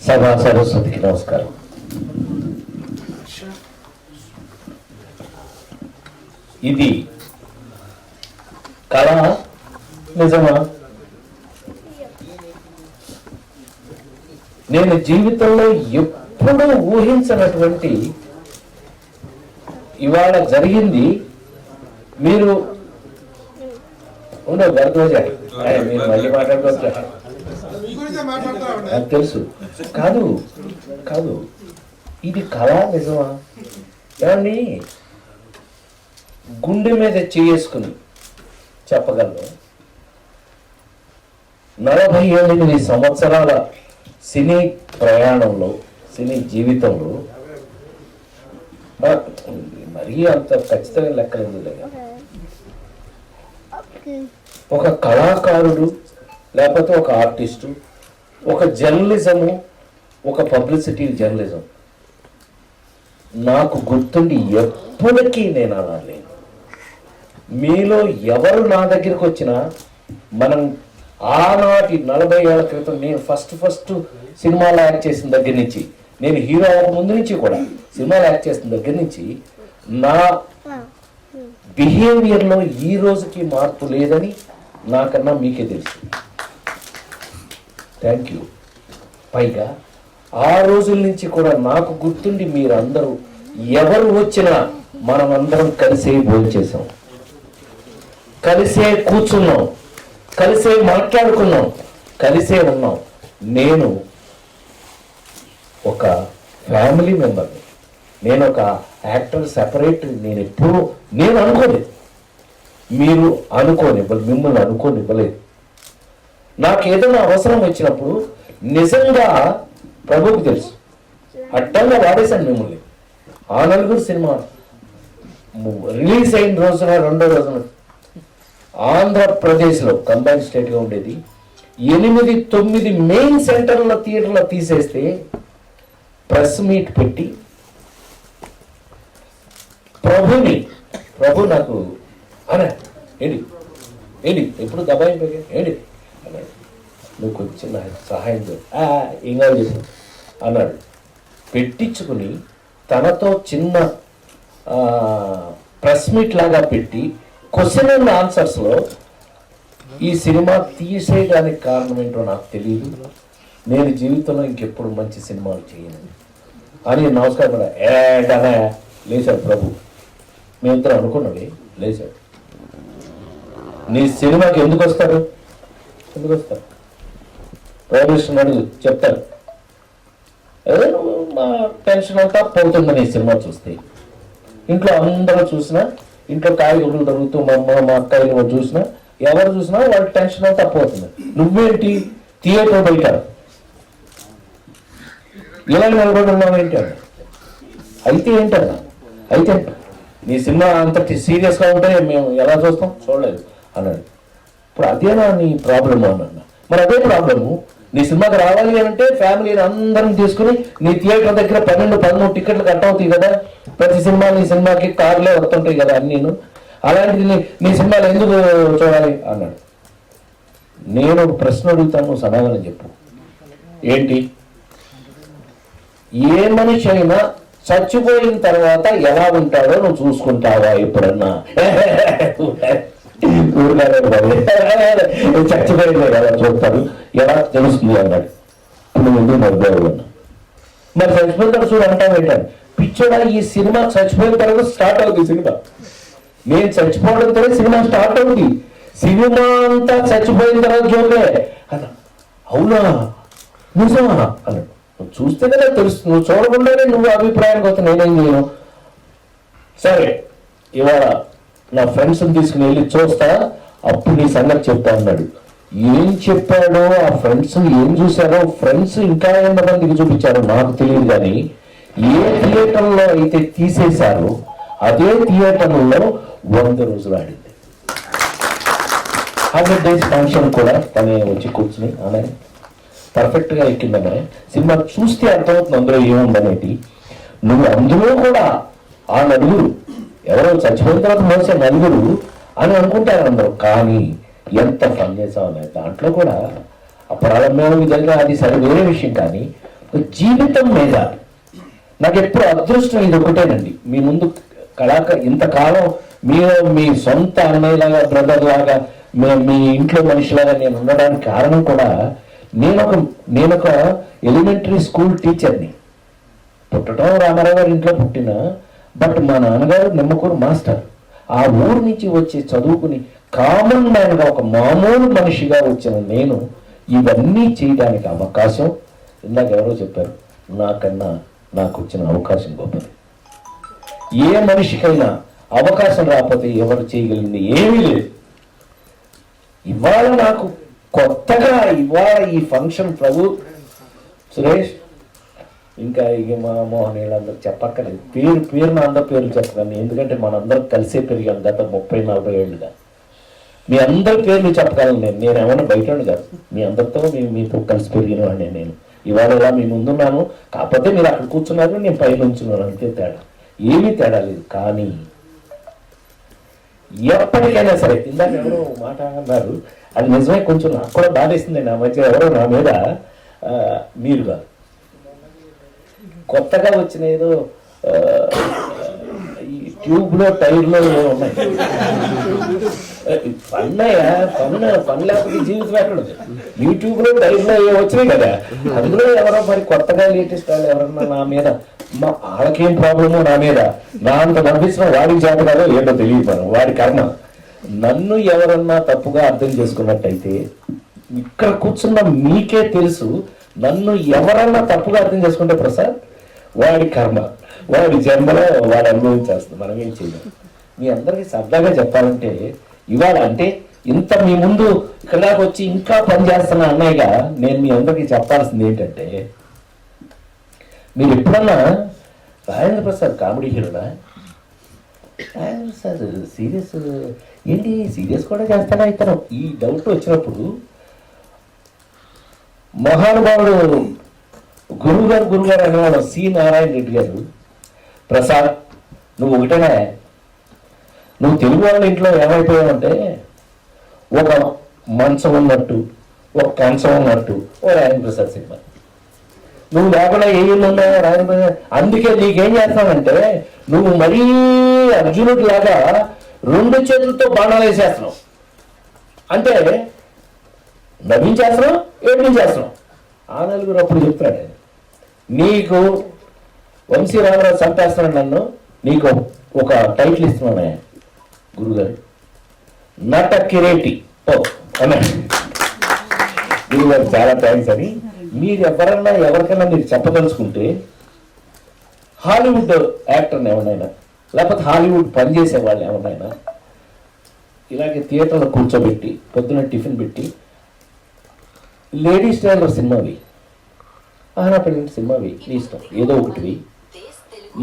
సభా సరస్వతికి నమస్కారం. ఇది కళ నిజమా? నేను జీవితంలో ఎప్పుడూ ఊహించినటువంటి ఇవాళ జరిగింది. మీరు మీరు మళ్ళీ మాట్లాడుకోవచ్చు, నాకు తెలుసు. కాదు కాదు ఇది కళ నిజమా? ఏమండి, గుండె మీద చేసుకుని చెప్పగలను, 48 సంవత్సరాల సినీ ప్రయాణంలో, సినీ జీవితంలో మరీ అంత ఖచ్చితమైన లెక్కలేదు. ఒక కళాకారుడు లేకపోతే ఒక ఆర్టిస్టు, ఒక జర్నలిజము, ఒక పబ్లిసిటీ జర్నలిజం నాకు గుర్తుండి ఎప్పటికీ నేను అనలేను. మీలో ఎవరు నా దగ్గరికి వచ్చినా, మనం ఆనాటి 40 ఏళ్ల క్రితం నేను ఫస్ట్ సినిమాలో యాక్ట్ చేసిన దగ్గర నుంచి, నేను హీరో అవ్వక ముందు నుంచి కూడా సినిమాలో యాక్ట్ చేసిన దగ్గర నుంచి నా బిహేవియర్లో ఈ రోజుకి మార్పు లేదని నాకన్నా మీకే తెలుసు. Thank you. పైగా ఆ రోజుల నుంచి కూడా నాకు గుర్తుండి మీరందరూ ఎవరు వచ్చినా మనం అందరం కలిసే భోంచేసాం, కలిసే కూర్చున్నాం, కలిసే మాట్లాడుకున్నాం, కలిసే ఉన్నాం. నేను ఒక ఫ్యామిలీ మెంబర్ని, నేను ఒక యాక్టర్ సెపరేట్ నేను ఎప్పుడూ నేను అనుకోలేదు. మీరు అనుకోనివ్వలేదు, మిమ్మల్ని అనుకోనివ్వలేదు. నాకు ఏదైనా అవసరం వచ్చినప్పుడు నిజంగా ప్రభువుకి తెలుసు, అడ్డంగా వాడేశాను మిమ్మల్ని. ఆ 4 సినిమా రిలీజ్ అయిన రోజున, 2వ రోజున ఆంధ్రప్రదేశ్లో కంబైన్ స్టేట్గా ఉండేది 8-9 మెయిన్ సెంటర్ల థియేటర్లో తీసేస్తే ప్రెస్ మీట్ పెట్టి ప్రభు నాకు అన్నా ఏంటి ఎప్పుడు దబాయింపగా ఏంటి అన్నాడు, నువ్వు కొంచెం నా సహాయం ఏం కాదు చేసి అన్నాడు. పెట్టించుకుని తనతో చిన్న ప్రెస్ మీట్ లాగా పెట్టి క్వశ్చన్ అండ్ ఆన్సర్స్లో ఈ సినిమా తీసేయడానికి కారణం ఏంటో నాకు తెలియదు, నేను జీవితంలో ఇంకెప్పుడు మంచి సినిమాలు చేయను అని నమస్కారం ఏడనే లేచాడు ప్రభు. మేమిద్దరం అనుకున్నది లేచాడు. నీ సినిమాకి ఎందుకు వస్తారు ప్రొడ్యూసర్ చెప్తారు, అదే మా టెన్షన్ అంతా పోతుంది నీ సినిమా చూస్తే. ఇంట్లో అందరూ చూసినా, ఇంట్లో కాయగూరలు జరుగుతూ మా అమ్మ మా అక్కయ్యలు చూసినా, ఎవరు చూసినా వాళ్ళ టెన్షన్ అంతా పోతుంది. నువ్వేంటి థియేటర్ బయట ఇలా నిలబడి ఉన్నావు ఏంటి అన్న. అయితే ఏంటన్నా, అయితే నీ సినిమా అంత సీరియస్గా ఉంటే మేము ఎలా చూస్తాం, చూడలేదు అన్నాడు. ఇప్పుడు అదేనా నీ ప్రాబ్లము అన్న. మరి అదే ప్రాబ్లము, నీ సినిమాకి రావాలి అంటే ఫ్యామిలీని అందరం తీసుకుని నీ థియేటర్ దగ్గర 12-13 టికెట్లు కట్ అవుతాయి కదా. ప్రతి సినిమా నీ సినిమాకి కార్లే వస్తుంటాయి కదా అన్నీను. అలాంటిది నీ సినిమాలు ఎందుకు చూడాలి అన్నాడు. నేను ఒక ప్రశ్న అడుగుతాను, సమాధానం చెప్పు. ఏంటి? ఏ మనిషి అయినా చచ్చిపోయిన తర్వాత ఎలా ఉంటాడో నువ్వు చూసుకుంటావా ఎప్పుడన్నా? చచ్చిపోయిందే కదా చూస్తాడు, ఎలా తెలుస్తుంది అన్నాడు. ఇప్పుడు ముందు నవ్వాడు అన్నా. మరి చచ్చిపోయిన తర్వాత చూడు అంటావు ఏంటాను? పిచ్చోడా, ఈ సినిమా చచ్చిపోయిన తర్వాత స్టార్ట్ అవుతుంది సినిమా. నేను చచ్చిపోవడంతో సినిమా స్టార్ట్ అవుతుంది. సినిమా అంతా చచ్చిపోయిన తర్వాత చూడలే అన్నా. అవునా, నిజమా అన్నాడు. నువ్వు చూస్తే కదా తెలుస్తుంది, నువ్వు చూడకుండానే నువ్వు అభిప్రాయానికి వస్తే నేనేం చేయను. సరే, ఇవాళ నా ఫ్రెండ్స్ని తీసుకుని వెళ్ళి చూస్తా, అప్పుడు నీ సంగతి చెప్తా అన్నాడు. ఏం చెప్పాడో, ఆ ఫ్రెండ్స్ ఏం చూశారో, ఫ్రెండ్స్ ఇంకా ఎంతమందికి చూపించారో నాకు తెలియదు. కానీ ఏ థియేటర్లో అయితే తీసేశారో అదే థియేటర్లో 100 రోజులు ఆడింది. 100 days ఫంక్షన్ కూడా తనే వచ్చి కూర్చుని అనే పర్ఫెక్ట్గా ఎక్కిందనే. సినిమా చూస్తే అర్థమవుతుంది అందులో ఏముందనేది. నువ్వు అందులో కూడా ఆ 4 ఎవరో చచ్చిపోయిన తర్వాత మోసే 4 అని అనుకుంటారు అందరూ. కానీ ఎంత పని చేసామనే దాంట్లో కూడా అప్పుడు అలా మేము విధంగా అది సరే వేరే విషయం. కానీ జీవితం మీద నాకు ఎప్పుడు అదృష్టం ఇది ఒకటేనండి. మీ ముందు ఇంతకాలం మీ సొంత అన్నయ్యలాగా బ్రదర్ లాగా మీ ఇంట్లో మనిషిలాగా నేను ఉండడానికి కారణం కూడా నేనొక ఎలిమెంటరీ స్కూల్ టీచర్ని. పుట్టడం రామారావు గారి ఇంట్లో పుట్టిన, బట్ మా నాన్నగారు నిమ్మకూరు మాస్టర్. ఆ ఊరు నుంచి వచ్చి చదువుకుని కామన్ మ్యాన్గా ఒక మామూలు మనిషిగా వచ్చిన నేను ఇవన్నీ చేయడానికి అవకాశం, ఇందాక ఎవరో చెప్పారు, నాకన్నా నాకు వచ్చిన అవకాశం గొప్పది. ఏ మనిషికైనా అవకాశం రాకపోతే ఎవరు చేయగలిగింది ఏమీ లేదు. ఇవాళ నాకు కొత్తగా ఇవాళ ఈ ఫంక్షన్ ప్రభు సురేష్ ఇంకా మా మోహన్ వీళ్ళందరూ చెప్పక్కర్లేదు, పేరున అందరి పేర్లు చెప్పగలను, ఎందుకంటే మనందరం కలిసే పెరిగాను గత 30-40 ఏళ్ళుగా. మీ అందరి పేర్లు చెప్పగలను నేను ఏమైనా బయట కాదు, మీ అందరితో మీతో కలిసి పెరిగిన వాడిని నేను. ఇవాళ ఇలా మీ ముందున్నాను, కాకపోతే మీరు అక్కడ కూర్చున్నారు, నేను పైన ఉంచున్నాను, అంతే తేడా, ఏమీ తేడా లేదు. కానీ ఎప్పటికైనా సరే, ఇందాక ఎవరో మాట అన్నారు, అది నిజమే, కొంచెం నాకు కూడా బాధేస్తుంది. నా మధ్య ఎవరో నా మీద మీరుగా కొత్తగా వచ్చిన ఏదో ఈ ట్యూబ్లో టైర్లో ఉన్నాయి పని లేకపోతే జీవితం ఎక్కడ ఉంది. యూట్యూబ్లో టైర్లో వచ్చినాయి కదా, అందులో ఎవరో మరి కొత్తగా లేటెస్ట్ వాళ్ళు ఎవరన్నా నా మీద, వాళ్ళకేం ప్రాబ్లమో నా మీద, నా అంత నవ్వించిన వాడికి చేత కాదో ఏంటో తెలియదు, వాడి కర్మ. నన్ను ఎవరన్నా తప్పుగా అర్థం చేసుకున్నట్టయితే ఇక్కడ కూర్చున్న మీకే తెలుసు, నన్ను ఎవరన్నా తప్పుగా అర్థం చేసుకుంటే ప్రసాద్ వాడి కర్మ, వాడి జన్మలో వాడు అనుభవించేస్తుంది, మనం ఏం చేయలేం. మీ అందరికీ సరదాగా చెప్పాలంటే ఇవాళ అంటే ఇంత మీ ముందు ఇక్కడ దాకా వచ్చి ఇంకా పనిచేస్తున్న అన్నయ్యగా నేను మీ అందరికీ చెప్పాల్సింది ఏంటంటే, మీరు ఎప్పుడన్నా రాజేంద్ర ప్రసాద్ కామెడీ హీరోనా, రాజేంద్ర ప్రసాద్ సీరియస్ ఏంటి, సీరియస్ కూడా చేస్తాడా ఇతను, ఈ డౌట్ వచ్చినప్పుడు మహానుభావుడు గురువుగారు అనేవాడు సి నారాయణ రెడ్డి గారు, ప్రసాద్ నువ్వు ఒకటేనా, నువ్వు తెలుగు వాళ్ళ ఇంట్లో ఏమైపోయావంటే ఒక మంచం ఉన్నట్టు, ఒక కంచం ఉన్నట్టు ఓ రాజేంద్ర ప్రసాద్ సినిమా, నువ్వు లేకుండా ఏమి ఉన్నావు రాజేంద్ర ప్రసాద్. అందుకే నీకేం చేస్తానంటే నువ్వు మరీ అర్జునుడి లాగా 2 చేతులతో బాణాలు వేసేస్తున్నావు, అంటే నవ్వించేస్తున్నావు, ఏడ్పించేస్తున్నావు. ఆ నలుగురు అప్పుడు చెప్తాడు, నీకు వంశీ రామరాజు చంపేస్తున్నాడు నన్ను, నీకు ఒక టైటిల్ ఇస్తున్నాను గురుగారు, నట కిరీటి ఓ అన్నాడు. గురుగారు చాలా థ్యాంక్స్ అని. మీరు ఎవరికైనా మీరు చెప్పదలుచుకుంటే హాలీవుడ్ యాక్టర్ని ఎవరైనా, లేకపోతే హాలీవుడ్ పనిచేసే వాళ్ళు ఎవరైనా ఇలాగే థియేటర్లో కూర్చోబెట్టి పొద్దున టిఫిన్ పెట్టి లేడీస్ టైలర్ సినిమావి, ఆనా పెళ్ళి సినిమావి, నీ ఇష్టం ఏదో ఒకటివి,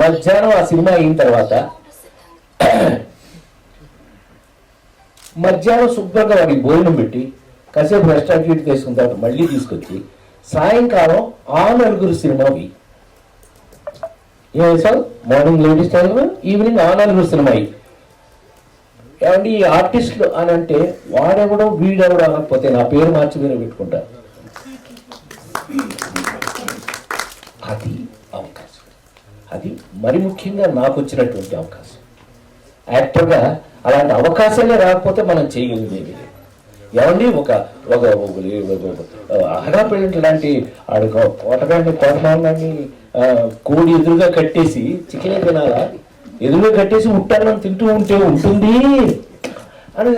మధ్యాహ్నం ఆ సినిమా అయిన తర్వాత మధ్యాహ్నం శుభ్రంగా వాడికి భోజనం పెట్టి కాసేపు రెస్ట్ యాక్టివిటీ చేసుకున్న తర్వాత మళ్ళీ తీసుకొచ్చి సాయంకాలం ఆ నలుగురు సినిమావి, sir morning ladies tailor, evening ఆ నలుగురు సినిమా. ఏమంటే ఈ ఆర్టిస్టులు అని అంటే వాడెవడో వీడెవడో అనకపోతే నా పేరు మార్చి మీరు పెట్టుకుంటారు. అది అవకాశం, అది మరి ముఖ్యంగా నాకు వచ్చినటువంటి అవకాశం. యాక్టర్గా అలాంటి అవకాశాలే రాకపోతే మనం చేయగలిగేది ఏమండి. ఒక అహనా పెళ్ళింట్ లాంటి కోటగాన్ని కోడి ఎదురుగా కట్టేసి చికెన్ తినాలా, ఎదురుగా కట్టేసి ఉట్టాలని తింటూ ఉంటే ఉంటుంది అని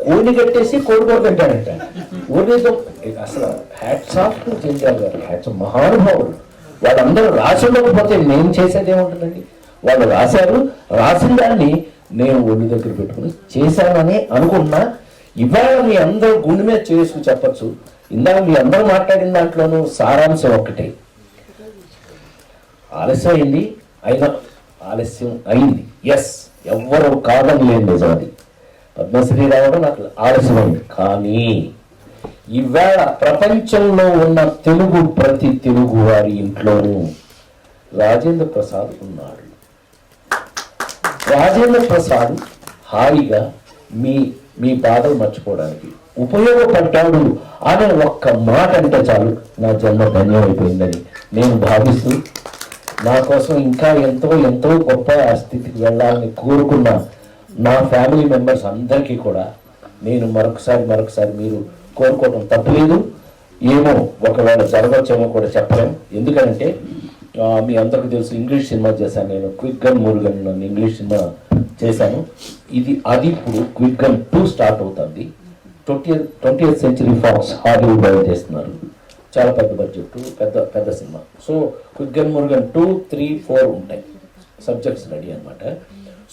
కోడిని కట్టేసి కోడి కూర తింటాడంట. అసలు హ్యాట్స్ ఆఫ్ టు జంజాల్ గారు, హ్యాట్స్ ఆఫ్ మహానుభావుడు. వాళ్ళందరూ రాసిపోతే నేను చేసేది ఏముంటుందండి. వాళ్ళు రాశారు, రాసిన దాన్ని నేను ఒళ్ళు దగ్గర పెట్టుకుని చేశానని అనుకున్నా. ఇవాళ మీ అందరూ గుండె మీద చేసుకు చెప్పచ్చు. ఇందాక మీ అందరూ మాట్లాడిన దాంట్లోనూ సారాంశం ఒక్కటే, ఆలస్యం అయింది, అయినా ఆలస్యం అయింది. ఎస్, ఎవ్వరూ కాదని లేదు, నిజం అది. పద్మశ్రీ రావడం నాకు ఆలస్యమైంది, కానీ ఇవాళ ప్రపంచంలో ఉన్న ప్రతి తెలుగు వారి ఇంట్లోనూ రాజేంద్ర ప్రసాద్ ఉన్నాడు. రాజేంద్ర ప్రసాద్ హాయిగా మీ బాధలు మర్చిపోవడానికి ఉపయోగపడ్డాడు అనే ఒక్క మాట అంటే చాలు నా జన్మ ధన్యమైపోయిందని నేను భావిస్తూ, నా కోసం ఇంకా ఎంతో ఎంతో గొప్ప స్థితికి వెళ్ళాలని కోరుకున్న నా ఫ్యామిలీ మెంబర్స్ అందరికీ కూడా నేను మరొకసారి మీరు కోరుకోవడం తప్పలేదు. ఏమో ఒకవేళ జరగవచ్చేమో కూడా చెప్పలేం. ఎందుకంటే మీ అందరికీ తెలుసు, ఇంగ్లీష్ సినిమా చేశాను నేను, క్విక్ గన్ మురుగన్ నన్ను ఇంగ్లీష్ సినిమా చేశాను. అది ఇప్పుడు క్విక్ గన్ 2 స్టార్ట్ అవుతుంది. 20th సెంచరీ ఫాక్స్ హాలీవుడ్ వాళ్ళు చేస్తున్నారు. చాలా పెద్ద బడ్జెట్, పెద్ద cinema. So quick gun Murugan 2, 3, 4 ఉంటాయి, సబ్జెక్ట్స్ రెడీ అనమాట.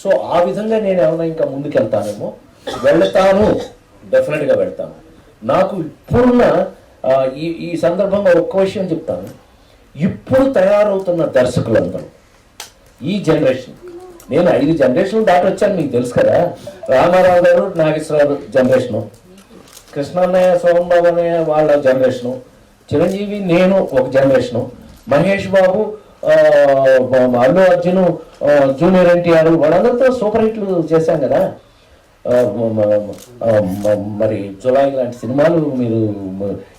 సో ఆ విధంగా నేను ఏమైనా ఇంకా ముందుకు వెళ్తాను, డెఫినెట్గా వెళ్తాను. నాకు ఇప్పుడున్న ఈ సందర్భంగా ఒక్క విషయం చెప్తాను. ఇప్పుడు తయారవుతున్న దర్శకులందరూ ఈ జనరేషన్, నేను 5 జనరేషన్లు దాటి వచ్చాను, మీకు తెలుసు కదా. రామారావు గారు, నాగేశ్వరరావు జనరేషను, కృష్ణన్నయ్య, సోమబాబు అన్నయ్య వాళ్ళ జనరేషను, చిరంజీవి, నేను ఒక జనరేషను, మహేష్ బాబు, అల్లు అర్జున్, జూనియర్ ఎన్టీఆర్ వాళ్ళందరితో సూపర్ హిట్లు చేశాం కదా. మరి జులాయి లాంటి సినిమాలు మీరు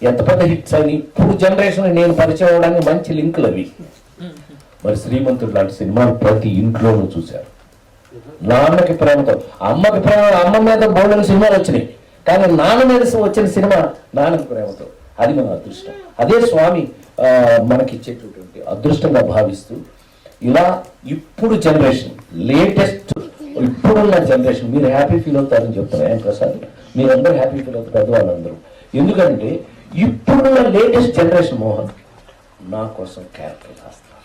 ఎంత పెద్ద హిట్స్ అని ఇప్పుడు జనరేషన్ నేను పరిచయం అవడానికి మంచి లింకులు అవి. మరి శ్రీమంతుడు లాంటి సినిమాలు ప్రతి ఇంట్లోనూ చూశారు. నాన్నకి ప్రేమతో, అమ్మకి ప్రేమ, అమ్మ మీద బోల్డెన్ సినిమాలు వచ్చినాయి, కానీ నాన్న మీద వచ్చిన సినిమా నాన్నకి ప్రేమతో. అది మన అదృష్టం. అదే స్వామి మనకి ఇచ్చేటటువంటి అదృష్టంగా భావిస్తూ, ఇలా ఇప్పుడు జనరేషన్ లేటెస్ట్, ఇప్పుడున్న జనరేషన్ మీరు హ్యాపీ ఫీల్ అవుతారని చెప్తున్నారు. ఏం ప్రసాద్, మీరందరూ హ్యాపీ ఫీల్ అవుతారు, పెద్దవాళ్ళందరూ. ఎందుకంటే ఇప్పుడున్న లేటెస్ట్ జనరేషన్ మోహన్ నా కోసం క్యారెక్టర్ రాస్తారు.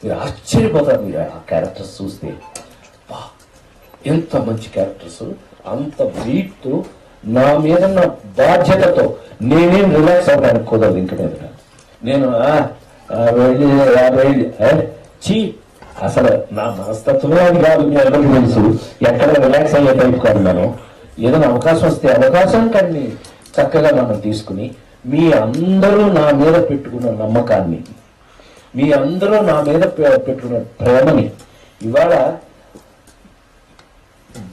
మీరు ఆశ్చర్యపోతారు మీరు ఆ క్యారెక్టర్స్ చూస్తే. ఎంత మంచి క్యారెక్టర్స్, అంత వెయిట్తో, నా మీద నా బాధ్యతతో నేనేం రిలాక్స్ అవ్వడానికి కుదరదు. ఇంక మీద నేను చీ అసలు నా మనస్తత్వమే అది కాదు. మీ అందరికీ తెలుసు, ఎక్కడ రిలాక్స్ అయ్యే టైప్ కాదు. నేను ఏదైనా అవకాశం వస్తే అవకాశం కానీ చక్కగా మనం తీసుకుని, మీ అందరూ నా మీద పెట్టుకున్న నమ్మకాన్ని, మీ అందరూ నా మీద పెట్టుకున్న ప్రేమని ఇవాళ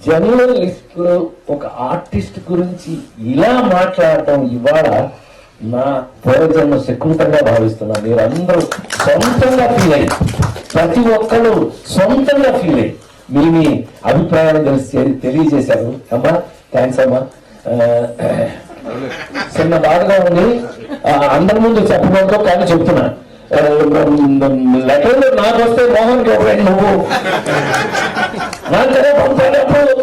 జర్నలిస్టులు ఒక ఆర్టిస్ట్ గురించి ఇలా మాట్లాడటం ఇవాళ నా పూర్వజన్మ శకృతంగా భావిస్తున్నాను. మీరు అందరూ సొంతంగా ఫీల్ అయ్యి, ప్రతి ఒక్కరు సొంతంగా ఫీల్ అయ్యి మీ అభిప్రాయాలు తెలియజేశారు. అమ్మా థ్యాంక్స్ అమ్మా. చిన్న బాధగా ఉంది, అందరి ముందు చెప్పడంతో కానీ చెప్తున్నా. లెటర్లు నాకు వస్తే మోహన్ గౌడ్ నువ్వు నాకనే పంపాలప్పుడు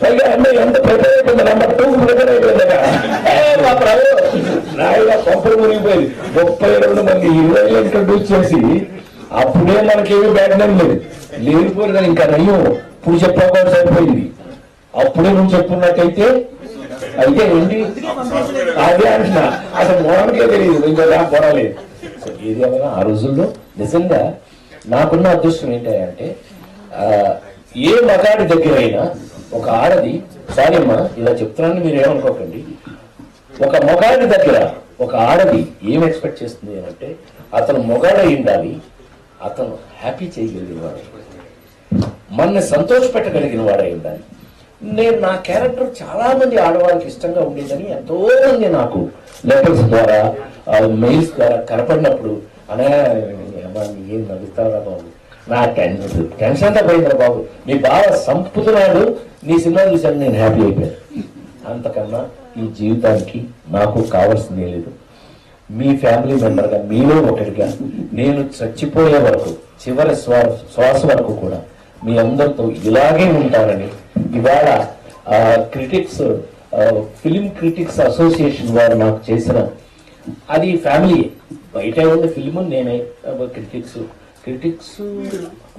పైగా అన్నీ ఎంత ప్రిపేర్ అయిపోయింది, నెంబర్ 2 ప్రిపేర్ అయిపోయిందిగా. మా ప్రభు నాయగా పంపలు మునిగిపోయింది. 32 మంది హీరోయిన్లు ఇంట్రడ్యూస్ చేసి అప్పుడే మనకేమీ బ్యాడ్ నేమ్ లేకపోయింది కానీ ఇంకా నయ్యం ఇప్పుడు చెప్పకుండా సరిపోయింది. అప్పుడే నువ్వు చెప్పుకున్నట్టయితే అయితే ఏంటి అదే అంటున్నా, అసలు మోహన్కే తెలియదు, ఇంకా పోరాలేదు. సో ఏది ఏమైనా ఆ రోజుల్లో నిజంగా నాకున్న అదృష్టం ఏంటంటే, ఏ మగాడి దగ్గర అయినా ఒక ఆడది, సారీ అమ్మా ఇలా చెప్తున్నాను మీరు ఏమనుకోకండి, ఒక మగాడి దగ్గర ఒక ఆడది ఏం ఎక్స్పెక్ట్ చేస్తుంది అంటే, అతను మొగాడై ఉండాలి, అతను హ్యాపీ చేయగలిగిన వాడు, మనని సంతోష పెట్టగలిగిన వాడై ఉండాలి. నేను నా క్యారెక్టర్ చాలా మంది ఆడవాళ్ళకి ఇష్టంగా ఉండేదని ఎంతో మంది నాకు లెటర్స్ ద్వారా, మెయిల్స్ ద్వారా కనపడినప్పుడు, అనగా ఏం నవ్వుతారా బాబు, నా టెన్షన్ అంతా పోయిందిరా బాబు, నీ బాగా సంపుతున్నాడు, నీ సినిమా చూసాను నేను హ్యాపీ అయిపోయాను. అంతకన్నా ఈ జీవితానికి నాకు కావాల్సిందే లేదు. మీ ఫ్యామిలీ మెంబర్గా, మీలో ఒకటిగా నేను చచ్చిపోయే వరకు, చివరి శ్వాస వరకు కూడా మీ అందరితో ఇలాగే ఉంటారని ఇవాళ క్రిటిక్స్, ఫిలిం క్రిటిక్స్ అసోసియేషన్ వారు నాకు చేసిన, అది ఫ్యామిలీ బయట ఉంది ఫిలిం, నేనే క్రిటిక్స్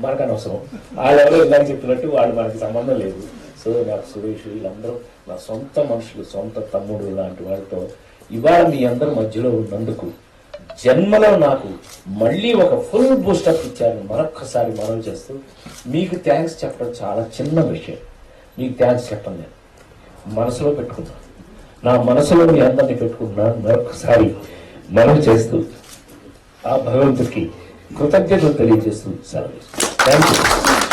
మనకు అనవసరం, వాళ్ళెవరో ఇలాగ చెప్పినట్టు వాళ్ళు మనకి సంబంధం లేదు. సో నాకు సురేష్ వీళ్ళందరూ నా సొంత మనుషులు, సొంత తమ్ముడు లాంటి వాళ్ళతో ఇవాళ మీ అందరూ మధ్యలో ఉన్నందుకు జన్మలో నాకు మళ్ళీ ఒక ఫుల్ బూస్టప్ ఇచ్చారని మరొక్కసారి మనవి చేస్తూ, మీకు థ్యాంక్స్ చెప్పడం చాలా చిన్న విషయం. మీకు థ్యాంక్స్ చెప్పండి, నేను మనసులో పెట్టుకున్నాను, నా మనసులో మీ అందరినీ పెట్టుకుంటున్నాను. మరొకసారి మనవి చేస్తూ ఆ భగవంతుడికి కృతజ్ఞతలు తెలియజేస్తూ సెలవు. Thank you.